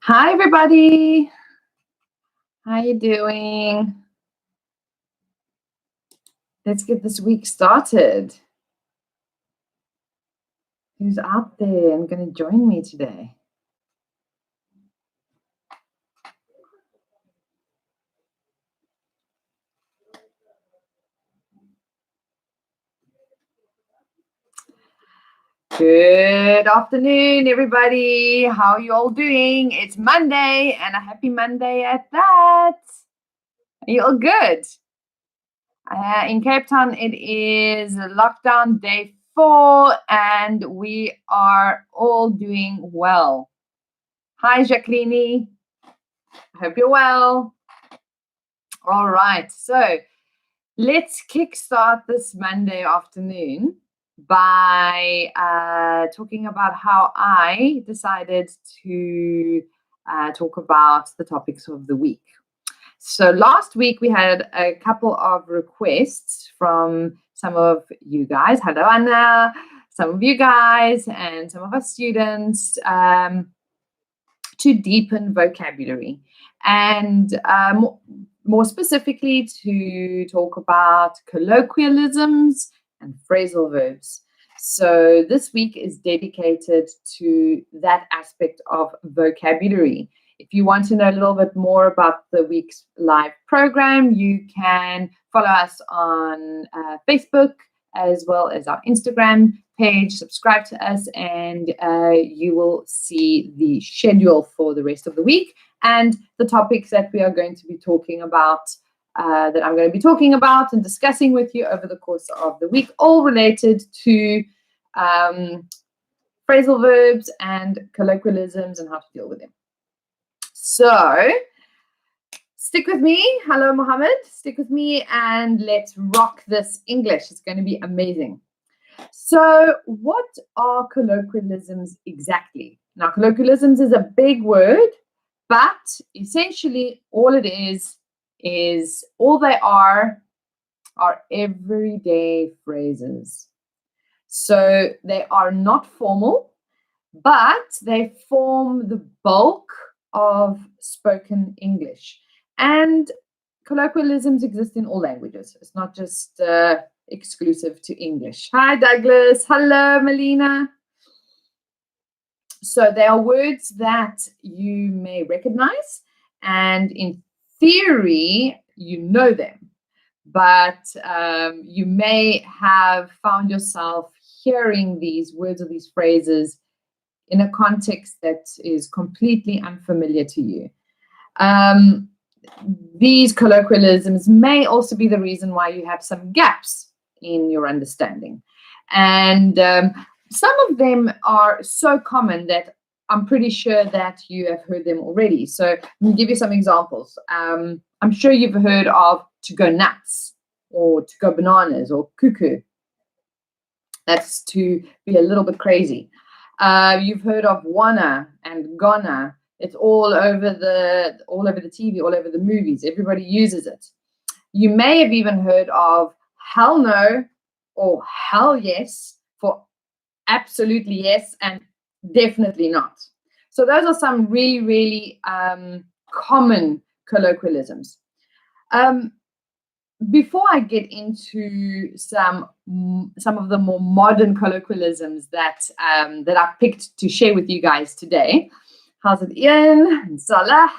Hi, everybody. How you doing? Let's get this week started. Who's out there and going to join me today? Good afternoon, everybody. How are you all doing? It's Monday, and a happy Monday at that. Are you all good? In Cape Town, it is lockdown day 4, and we are all doing well. Hi, Jacqueline. I hope you're well. All right, so let's kickstart this Monday afternoon by talking about how I decided to talk about the topics of the week. So last week we had a couple of requests from some of you guys. Hello, Anna. Some of you guys and some of our students to deepen vocabulary and more specifically to talk about colloquialisms and phrasal verbs. So this week is dedicated to that aspect of vocabulary. If you want to know a little bit more about the week's live program, you can follow us on Facebook as well as our Instagram page. Subscribe to us, and you will see the schedule for the rest of the week and the topics that we are going to be talking about, that I'm going to be talking about and discussing with you over the course of the week, all related to phrasal verbs and colloquialisms and how to deal with them. So stick with me. Hello, Mohammed. Stick with me and let's rock this English. It's going to be amazing. So what are colloquialisms exactly? Now, colloquialisms is a big word, but essentially all it is all they are everyday phrases. So they are not formal, but they form the bulk of spoken English. And colloquialisms exist in all languages. It's not just exclusive to English. Hi, Douglas. Hello, Melina. So they are words that you may recognize, and in theory, you know them. But you may have found yourself hearing these words or these phrases in a context that is completely unfamiliar to you. These colloquialisms may also be the reason why you have some gaps in your understanding. And some of them are so common that I'm pretty sure that you have heard them already. So let me give you some examples. I'm sure you've heard of to go nuts or to go bananas or cuckoo. That's to be a little bit crazy. You've heard of wanna and gonna. It's all over the TV, all over the movies. Everybody uses it. You may have even heard of hell no or hell yes for absolutely yes and definitely not. So those are some really, really common colloquialisms. Before I get into some of the more modern colloquialisms that I've picked to share with you guys today, how's it, Ian and Salah?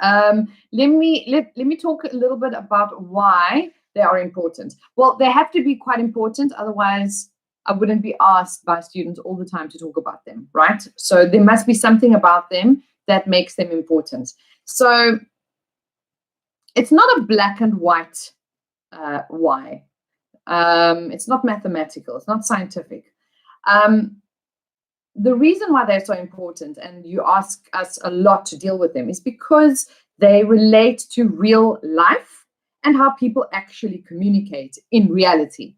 Let me talk a little bit about why they are important. Well, they have to be quite important, otherwise I wouldn't be asked by students all the time to talk about them, right? So there must be something about them that makes them important. So it's not a black and white why. It's not mathematical. It's not scientific. The reason why they're so important, and you ask us a lot to deal with them, is because they relate to real life and how people actually communicate in reality.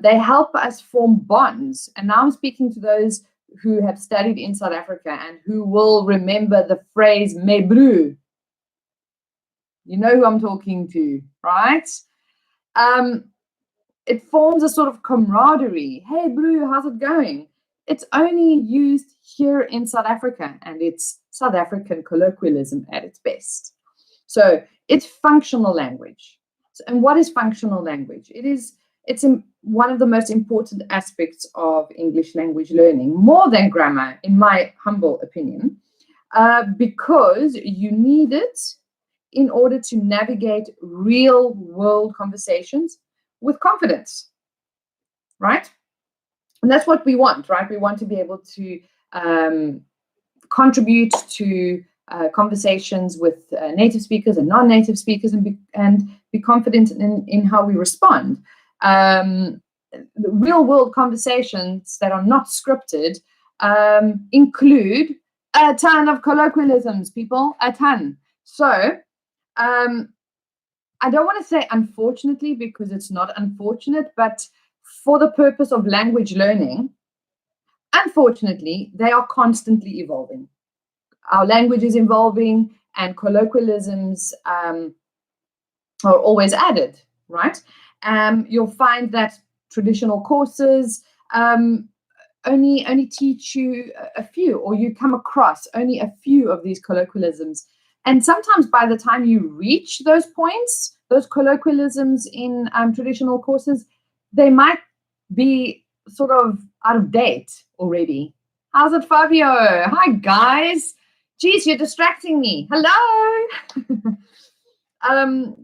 They help us form bonds. And now I'm speaking to those who have studied in South Africa and who will remember the phrase "me bru." You know who I'm talking to, right? It forms a sort of camaraderie. Hey, bro, how's it going? it's only used here in South Africa, and it's South African colloquialism at its best. So it's functional language. And what is functional language? It's one of the most important aspects of English language learning, more than grammar, in my humble opinion, because you need it in order to navigate real world conversations with confidence, right? And that's what we want, right? We want to be able to contribute to conversations with native speakers and non-native speakers, and be confident in how we respond. The real world conversations that are not scripted include a ton of colloquialisms, people, a ton. So I don't want to say unfortunately, because it's not unfortunate, but for the purpose of language learning, unfortunately, they are constantly evolving. Our language is evolving, and colloquialisms are always added, right? You'll find that traditional courses only teach you a few, or you come across only a few of these colloquialisms. And sometimes by the time you reach those points, those colloquialisms in traditional courses, they might be sort of out of date already. How's it, Fabio? Hi, guys. Geez, you're distracting me. Hello.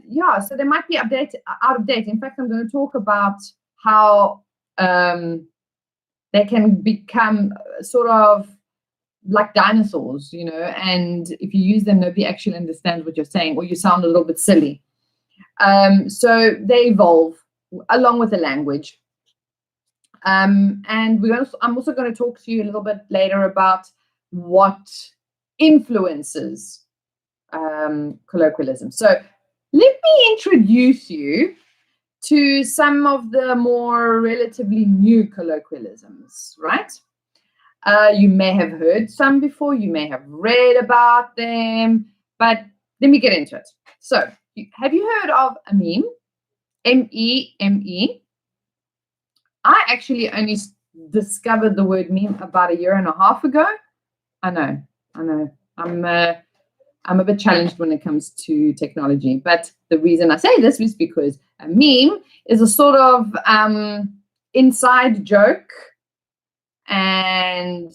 Yeah, so they might be out of date. In fact, I'm going to talk about how they can become sort of like dinosaurs, you know, and if you use them, nobody actually understands what you're saying, or you sound a little bit silly. So they evolve along with the language. And I'm also going to talk to you a little bit later about what influences colloquialism. So let me introduce you to some of the more relatively new colloquialisms, right? You may have heard some before, you may have read about them, but let me get into it. So, have you heard of a meme? M-E-M-E? I actually only discovered the word meme about 1.5 years ago. I know. I'm a bit challenged when it comes to technology, but the reason I say this is because a meme is a sort of inside joke, and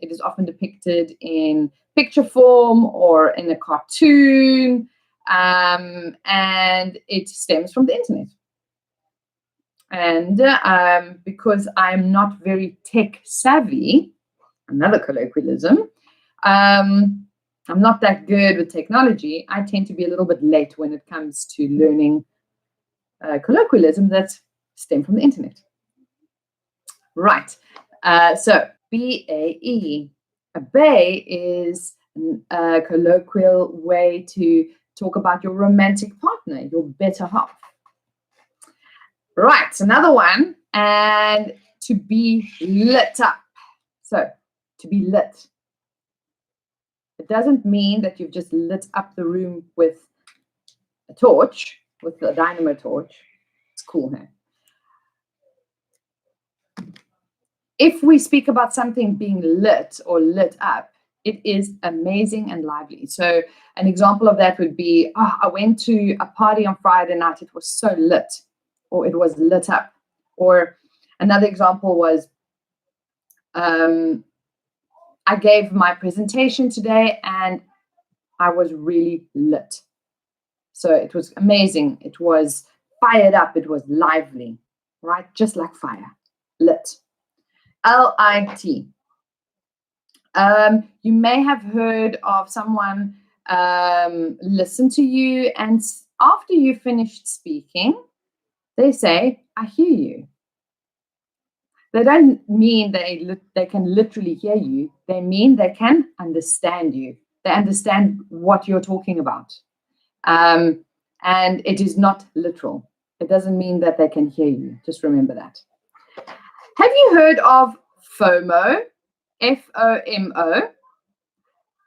it is often depicted in picture form or in a cartoon, and it stems from the internet. And because I'm not very tech savvy, another colloquialism, I'm not that good with technology. I tend to be a little bit late when it comes to learning colloquialism that stem from the internet. Right. So B-A-E. A bay is a colloquial way to talk about your romantic partner, your better half. Right, another one, and to be lit up. So, to be lit. It doesn't mean that you've just lit up the room with a torch, with a dynamo torch. It's cool, huh? If we speak about something being lit or lit up, it is amazing and lively. So an example of that would be, I went to a party on Friday night. It was so lit, or it was lit up. Or another example was, I gave my presentation today and I was really lit. So it was amazing. It was fired up. It was lively, right? Just like fire, lit. L-I-T. You may have heard of someone listen to you, and after you finished speaking, they say, I hear you. They don't mean they can literally hear you. They mean they can understand you. They understand what you're talking about. And it is not literal. It doesn't mean that they can hear you. Just remember that. Have you heard of FOMO? F-O-M-O?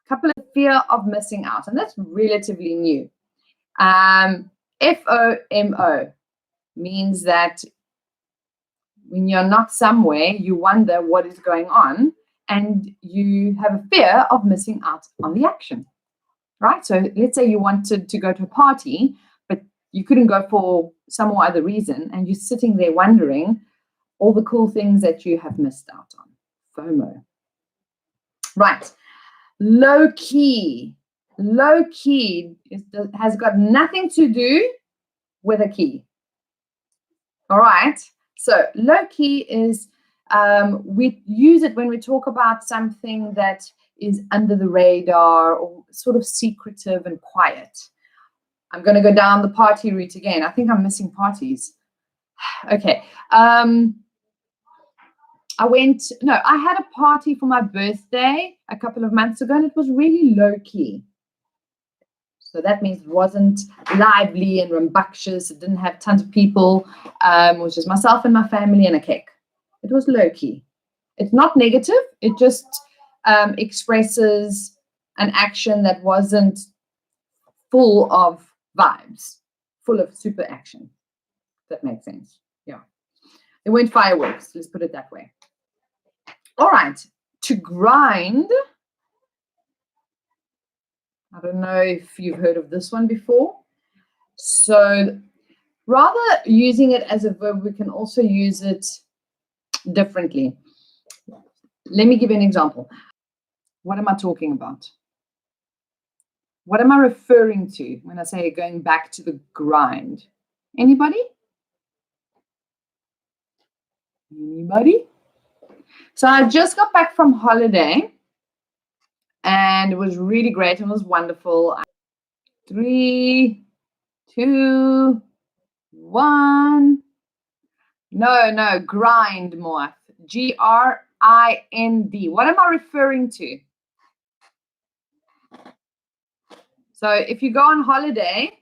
Couple of fear of missing out, and that's relatively new. FOMO means that when you're not somewhere, you wonder what is going on, and you have a fear of missing out on the action, right? So let's say you wanted to go to a party, but you couldn't go for some or other reason, and you're sitting there wondering all the cool things that you have missed out on. FOMO. Right. Low key. Low key has got nothing to do with a key. All right. So low key is, we use it when we talk about something that is under the radar or sort of secretive and quiet. I'm going to go down the party route again. I think I'm missing parties. Okay. I had a party for my birthday a couple of months ago, and it was really low key. So that means it wasn't lively and rambunctious. It didn't have tons of people. It was just myself and my family and a cake. It was low key. It's not negative. It just expresses an action that wasn't full of vibes, full of super action. If that makes sense. Yeah. There weren't fireworks. Let's put it that way. All right. To grind. I don't know if you've heard of this one before. So rather using it as a verb, we can also use it differently. Let me give you an example. What am I talking about? What am I referring to when I say going back to the grind? Anybody? Anybody? So I just got back from holiday, and it was really great. It was wonderful. 3, 2, 1. No, grind more. Grind. What am I referring to? So if you go on holiday,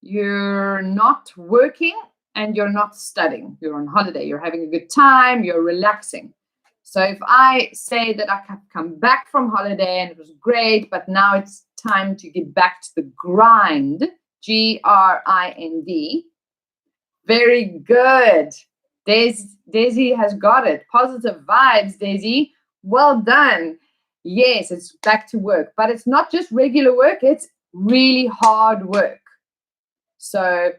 you're not working and you're not studying. You're on holiday. You're having a good time. You're relaxing. So if I say that I have come back from holiday and it was great, but now it's time to get back to the grind, Grind. Very good. Daisy has got it. Positive vibes, Daisy. Well done. Yes, it's back to work, but it's not just regular work. It's really hard work. So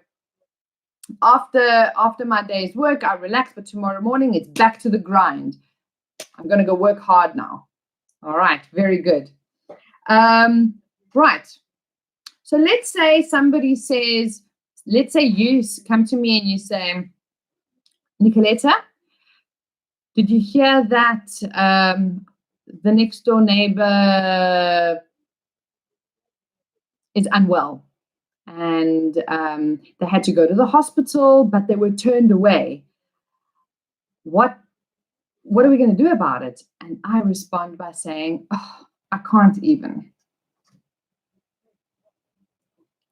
after my day's work, I relax, but tomorrow morning it's back to the grind. I'm going to go work hard now. All right, very good. Right. So let's say somebody says, let's say you come to me and you say, Nicoletta, did you hear that the next door neighbor is unwell? And they had to go to the hospital, but they were turned away. What are we going to do about it? And I respond by saying, oh, I can't even.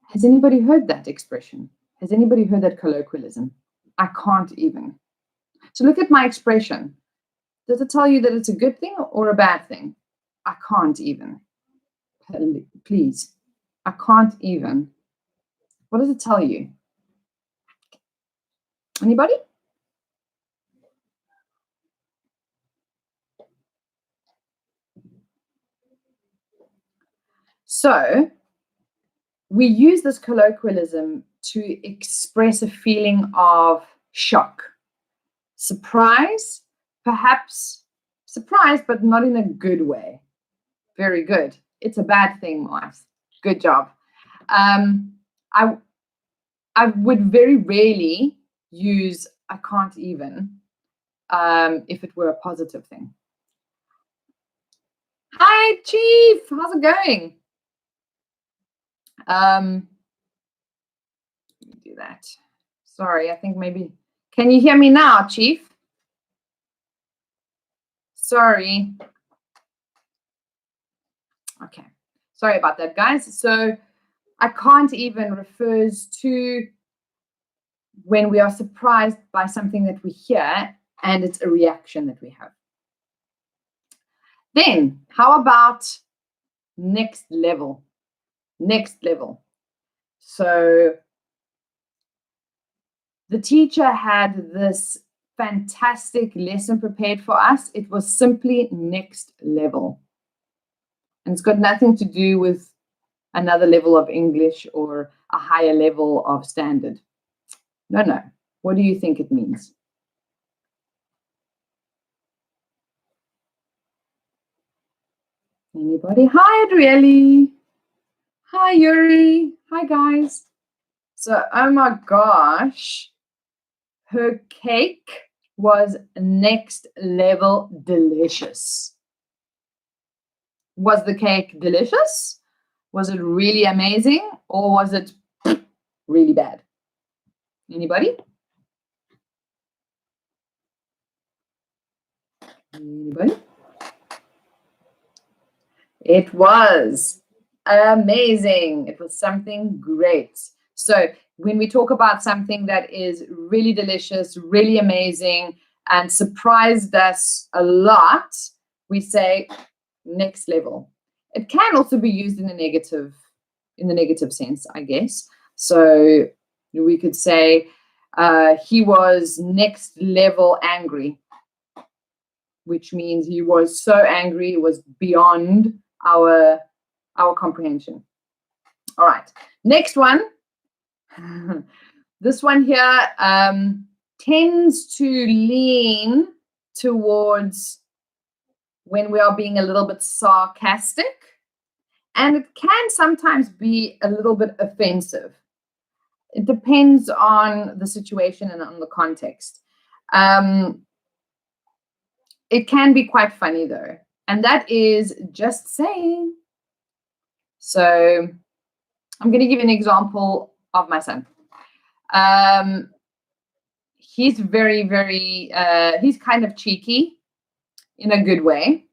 Has anybody heard that expression? Has anybody heard that colloquialism? I can't even. So look at my expression. Does it tell you that it's a good thing or a bad thing? I can't even. Please. I can't even. What does it tell you? Anybody? So we use this colloquialism to express a feeling of shock, surprise, perhaps surprise, but not in a good way. Very good. It's a bad thing, Mice. Good job. I would very rarely use I can't even if it were a positive thing. Hi, Chief. How's it going? Let me do that. Sorry, I think maybe. Can you hear me now, Chief? Sorry. Okay. Sorry about that, guys. So I can't even refers to when we are surprised by something that we hear and it's a reaction that we have. Then, how about next level? Next level. So the teacher had this fantastic lesson prepared for us. It was simply next level. And it's got nothing to do with another level of English or a higher level of standard. No. What do you think it means? Anybody? Hi, Adrieli. Hi, Yuri. Hi, guys. So, oh my gosh, her cake was next level delicious. Was the cake delicious? Was it really amazing? Or was it really bad? Anybody? Anybody? It was amazing. It was something great. So when we talk about something that is really delicious, really amazing, and surprised us a lot, we say next level. It can also be used in the negative sense, I guess. So we could say he was next level angry, which means he was so angry it was beyond our comprehension. All right, next one. This one here tends to lean towards when we are being a little bit sarcastic, and it can sometimes be a little bit offensive. It depends on the situation and on the context. It can be quite funny though, and that is just saying. So I'm going to give you an example of my son. He's very, he's kind of cheeky in a good way.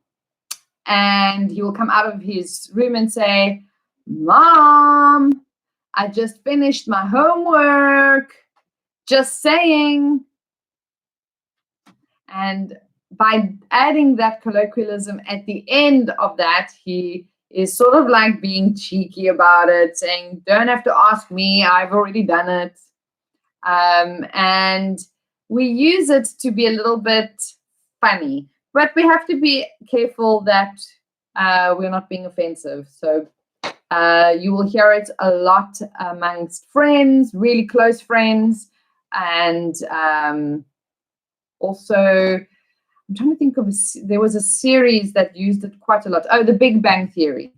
And he will come out of his room and say, "Mom, I just finished my homework. Just saying." And by adding that colloquialism at the end of that, he is sort of like being cheeky about it, saying, "Don't have to ask me, I've already done it." And we use it to be a little bit funny, but we have to be careful that we're not being offensive. So you will hear it a lot amongst friends, really close friends, and also I'm trying to think of there was a series that used it quite a lot. Oh, The Big Bang Theory.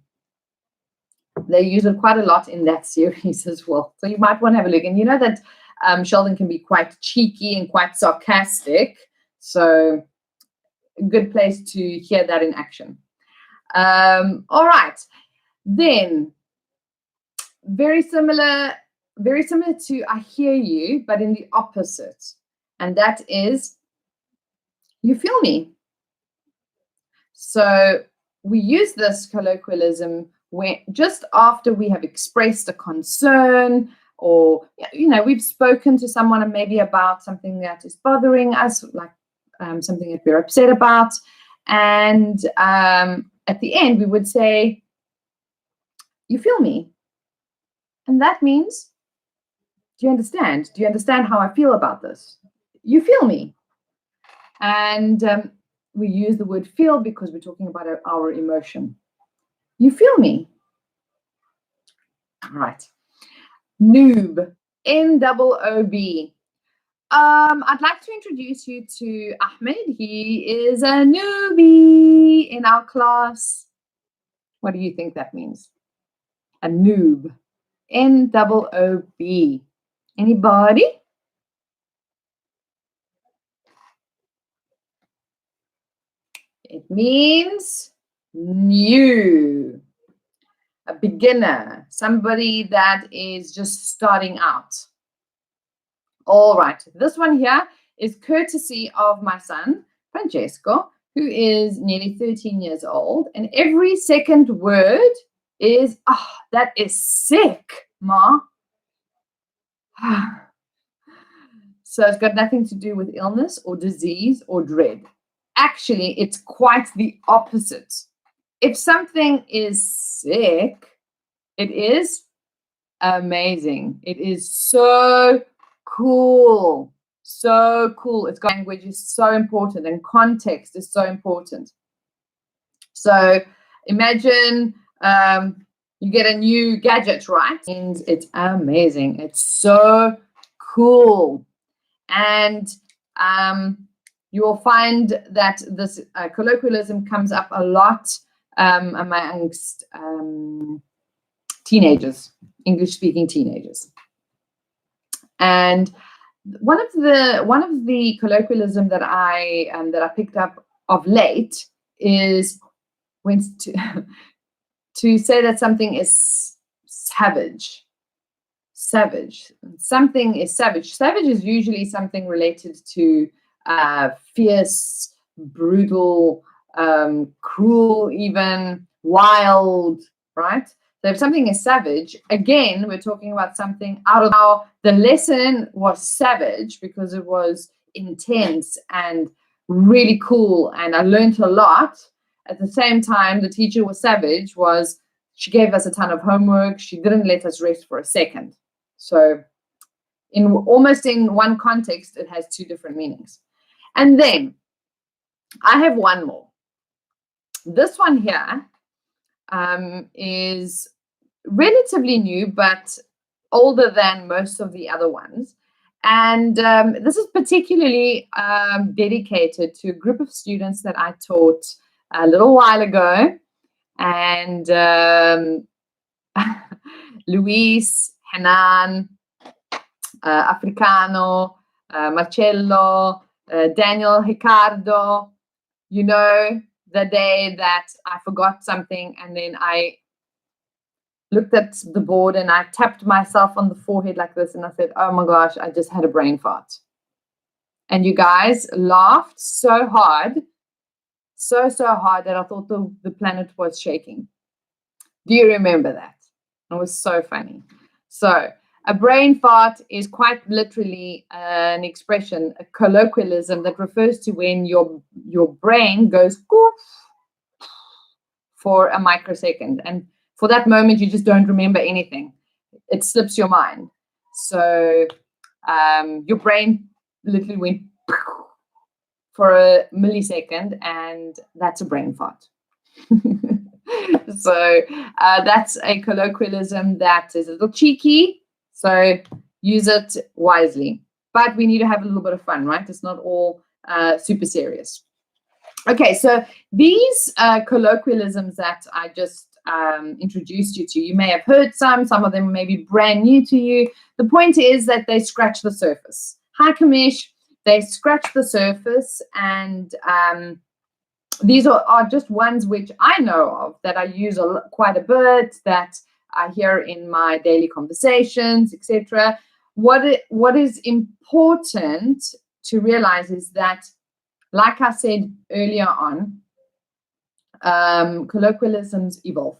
They use it quite a lot in that series as well. So you might want to have a look. And you know that Sheldon can be quite cheeky and quite sarcastic. So a good place to hear that in action. All right. Then very similar to I hear you, but in the opposite. And that is, you feel me. So we use this colloquialism when just after we have expressed a concern, or we've spoken to someone maybe about something that is bothering us, like something that we're upset about, and at the end we would say, "You feel me?" And that means, do you understand? Do you understand how I feel about this? You feel me? And we use the word feel because we're talking about our emotion. You feel me? All right. Noob. N-O-O-B. I'd like to introduce you to Ahmed. He is a newbie in our class. What do you think that means? A noob. N-O-O-B. Anybody? It means new, a beginner, somebody that is just starting out. All right, this one here is courtesy of my son, Francesco, who is nearly 13 years old. And every second word is, "Oh, that is sick, Ma." So it's got nothing to do with illness or disease or dread. Actually, it's quite the opposite. If something is sick, it is amazing. It is so cool. So cool. It's got language is so important, and context is so important. So imagine you get a new gadget, right? And it's amazing. It's so cool. And you will find that this colloquialism comes up a lot amongst teenagers, English-speaking teenagers. And one of the colloquialism that I picked up of late is when to say that something is savage. Savage. Something is savage. Savage is usually something related to fierce, brutal, cruel, even wild, right? So if something is savage, again, we're talking about something out of how the lesson was savage because it was intense and really cool, and I learned a lot. At the same time, the teacher was savage, was she gave us a ton of homework. She didn't let us rest for a second. So almost in one context, it has two different meanings. And then I have one more. This one here is relatively new, but older than most of the other ones. And this is particularly dedicated to a group of students that I taught a little while ago. And Luis, Hanan, Africano, Marcello, Daniel, Ricardo, you know, the day that I forgot something and then I looked at the board and I tapped myself on the forehead like this and I said, oh my gosh, I just had a brain fart. And you guys laughed so hard, so hard that I thought the planet was shaking. Do you remember that? It was so funny. So a brain fart is quite literally an expression, a colloquialism that refers to when your brain goes for a microsecond. And for that moment, you just don't remember anything. It slips your mind. So your brain literally went for a millisecond, and that's a brain fart. So that's a colloquialism that is a little cheeky. So use it wisely. But we need to have a little bit of fun, right? It's not all super serious. Okay, so these colloquialisms that I just introduced you to, you may have heard some of them may be brand new to you. The point is that they scratch the surface. Hi, Kamish. They scratch the surface, and these are just ones which I know of that I use quite a bit, that I hear in my daily conversations, etc. What is important to realize is that, like I said earlier on, colloquialisms evolve.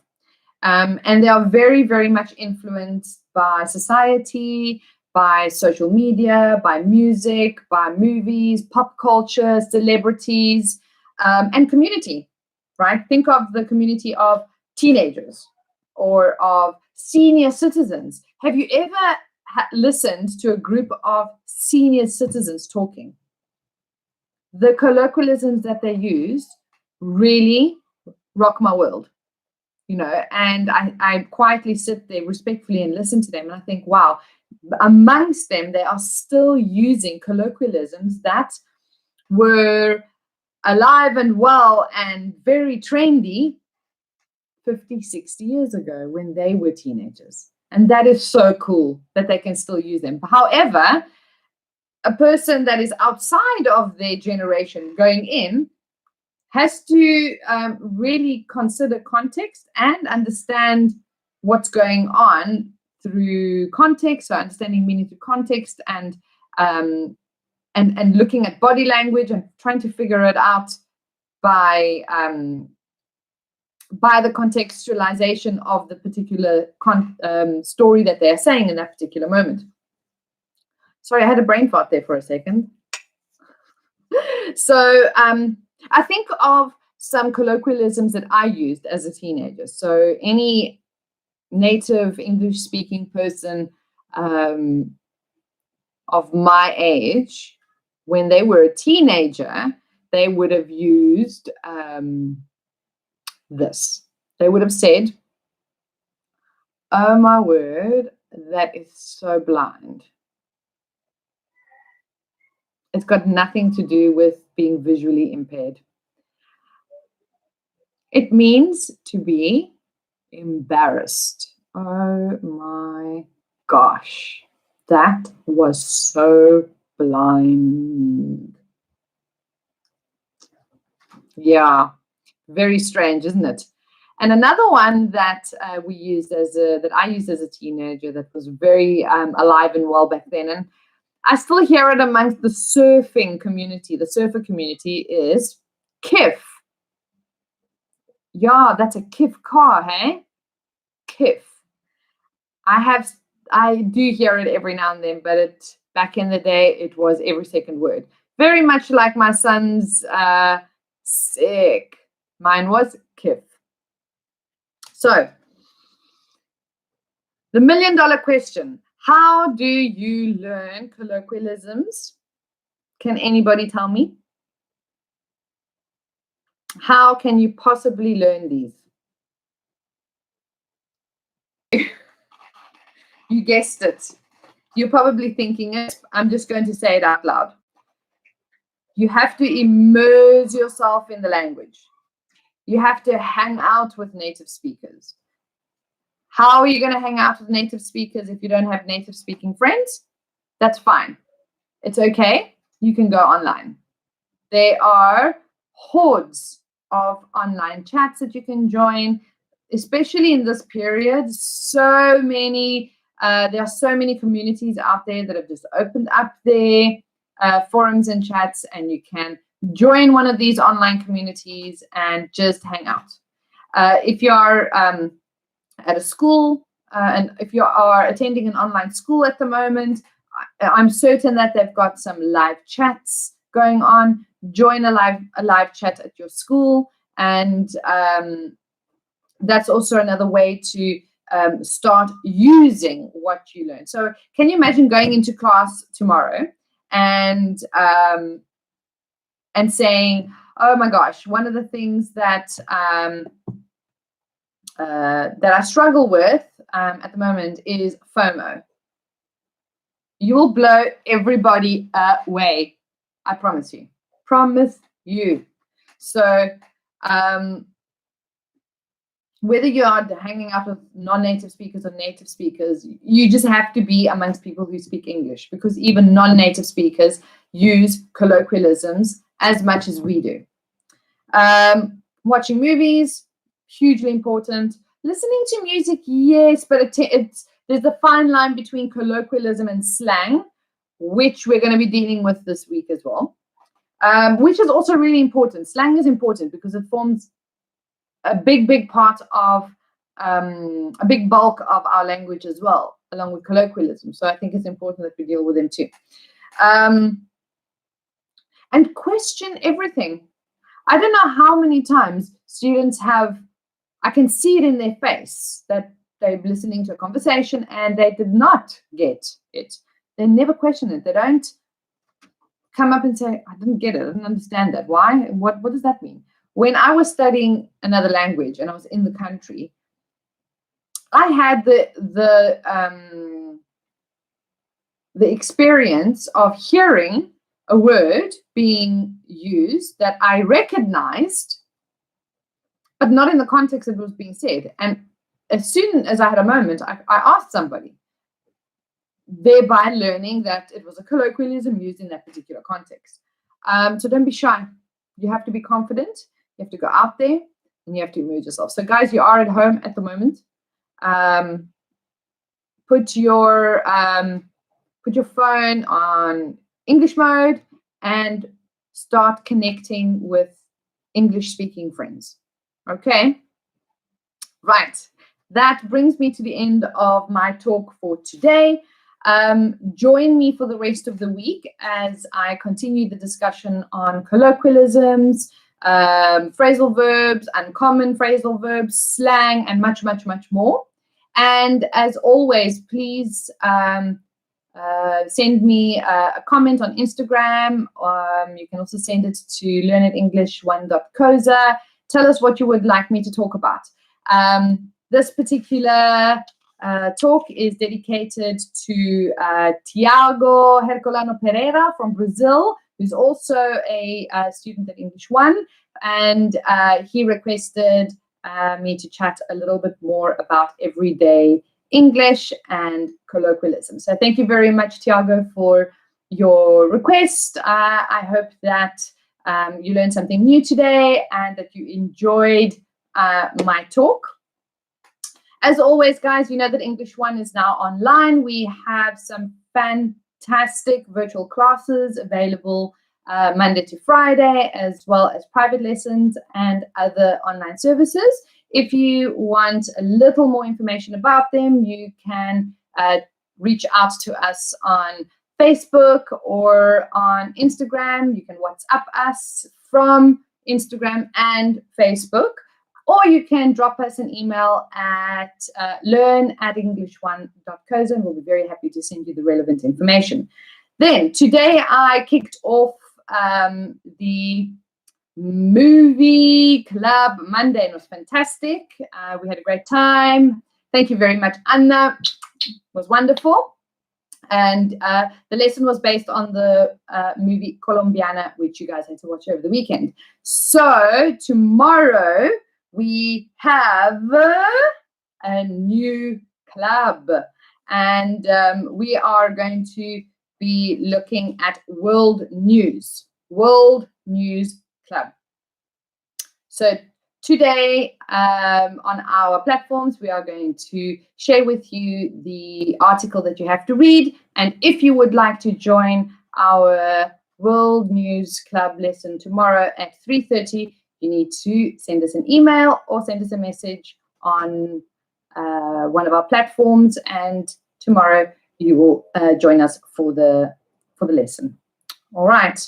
And they are very, very much influenced by society, by social media, by music, by movies, pop culture, celebrities, and community, right? Think of the community of teenagers or of senior citizens. Have you ever listened to a group of senior citizens talking? The colloquialisms that they use really rock my world, you know, and I quietly sit there respectfully and listen to them, and I think, wow, amongst them, they are still using colloquialisms that were alive and well and very trendy 50, 60 years ago when they were teenagers. And that is so cool that they can still use them. However, a person that is outside of their generation going in has to really consider context and understand what's going on through context, so understanding meaning through context, and looking at body language and trying to figure it out by the contextualization of the particular story that they're saying in that particular moment. Sorry, I had a brain fart there for a second. So I think of some colloquialisms that I used as a teenager. So any native English-speaking person of my age when they were a teenager, they would have used this. They would have said, "Oh my word, that is so blind." It's got nothing to do with being visually impaired. It means to be embarrassed. Oh my gosh, that was so blind. Yeah, very strange, isn't it? And another one that I used as a teenager that was very alive and well back then, and I still hear it amongst the surfing community. The surfer community is kiff. Yeah, that's a kiff car, hey? Kiff. I do hear it every now and then, but back in the day, it was every second word. Very much like my son's sick. Mine was kiff. So, the $1 million question. How do you learn colloquialisms? Can anybody tell me? How can you possibly learn these? You guessed it. You're probably thinking it. I'm just going to say it out loud. You have to immerse yourself in the language. You have to hang out with native speakers. How are you going to hang out with native speakers if you don't have native speaking friends? That's fine. It's okay. You can go online. There are hordes of online chats that you can join, especially in this period. So many, there are so many communities out there that have just opened up their forums and chats, and you can join one of these online communities and just hang out. If you are at a school, and if you are attending an online school at the moment, I'm certain that they've got some live chats going on. Join a live chat at your school, and that's also another way to start using what you learn. So can you imagine going into class tomorrow and saying, "Oh my gosh, one of the things that that I struggle with at the moment is FOMO." You will blow everybody away. I promise you. Promise you. So whether you are hanging out with non-native speakers or native speakers, you just have to be amongst people who speak English, because even non-native speakers use colloquialisms as much as we do. Watching movies, hugely important. Listening to music, yes, but there's a fine line between colloquialism and slang, which we're going to be dealing with this week as well, which is also really important. Slang is important because it forms a big part of a big bulk of our language as well, along with colloquialism. So I think it's important that we deal with them too. And question everything. I don't know how many times students I can see it in their face that they're listening to a conversation and they did not get it. They never question it. They don't come up and say, "I didn't get it. I didn't understand that. Why? What does that mean?" When I was studying another language and I was in the country, I had the experience of hearing a word being used that I recognized, but not in the context it was being said. And as soon as I had a moment, I asked somebody, thereby learning that it was a colloquialism used in that particular context. So don't be shy. You have to be confident. You have to go out there and you have to immerse yourself. So guys, you are at home at the moment. Put your phone on English mode and start connecting with English speaking friends. Okay. Right. That brings me to the end of my talk for today. Join me for the rest of the week as I continue the discussion on colloquialisms, phrasal verbs, uncommon phrasal verbs, slang, and much more. And as always, please send me a comment on Instagram. You can also send it to learnedenglish1.coza. Tell us what you would like me to talk about. This particular talk is dedicated to Tiago Herculano Pereira from Brazil, who's also a student at English 1, and he requested me to chat a little bit more about everyday English and colloquialism. So thank you very much, Tiago, for your request. I hope that you learned something new today and that you enjoyed my talk. As always, guys, you know that English 1 is now online. We have some fantastic virtual classes available Monday to Friday, as well as private lessons and other online services. If you want a little more information about them, you can reach out to us on Facebook or on Instagram. You can WhatsApp us from Instagram and Facebook, or you can drop us an email at learn@english1.coza, and we'll be very happy to send you the relevant information. Then today I kicked off the movie club Monday. It was fantastic. We had a great time. Thank you very much, Anna. It was wonderful. And the lesson was based on the movie Colombiana, which you guys had to watch over the weekend. So tomorrow we have a new club, and we are going to be looking at World News Club. So today on our platforms, we are going to share with you the article that you have to read. And if you would like to join our World News Club lesson tomorrow at 3:30, you need to send us an email or send us a message on one of our platforms, and tomorrow you will join us for the lesson. All right.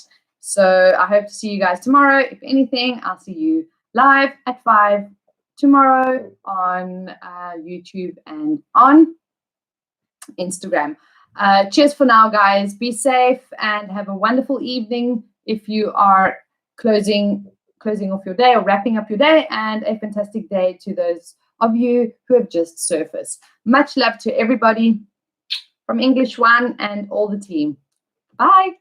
So I hope to see you guys tomorrow. If anything, I'll see you live at 5 tomorrow on YouTube and on Instagram. Cheers for now, guys. Be safe and have a wonderful evening if you are closing off your day or wrapping up your day, and a fantastic day to those of you who have just surfaced. Much love to everybody from English 1 and all the team. Bye.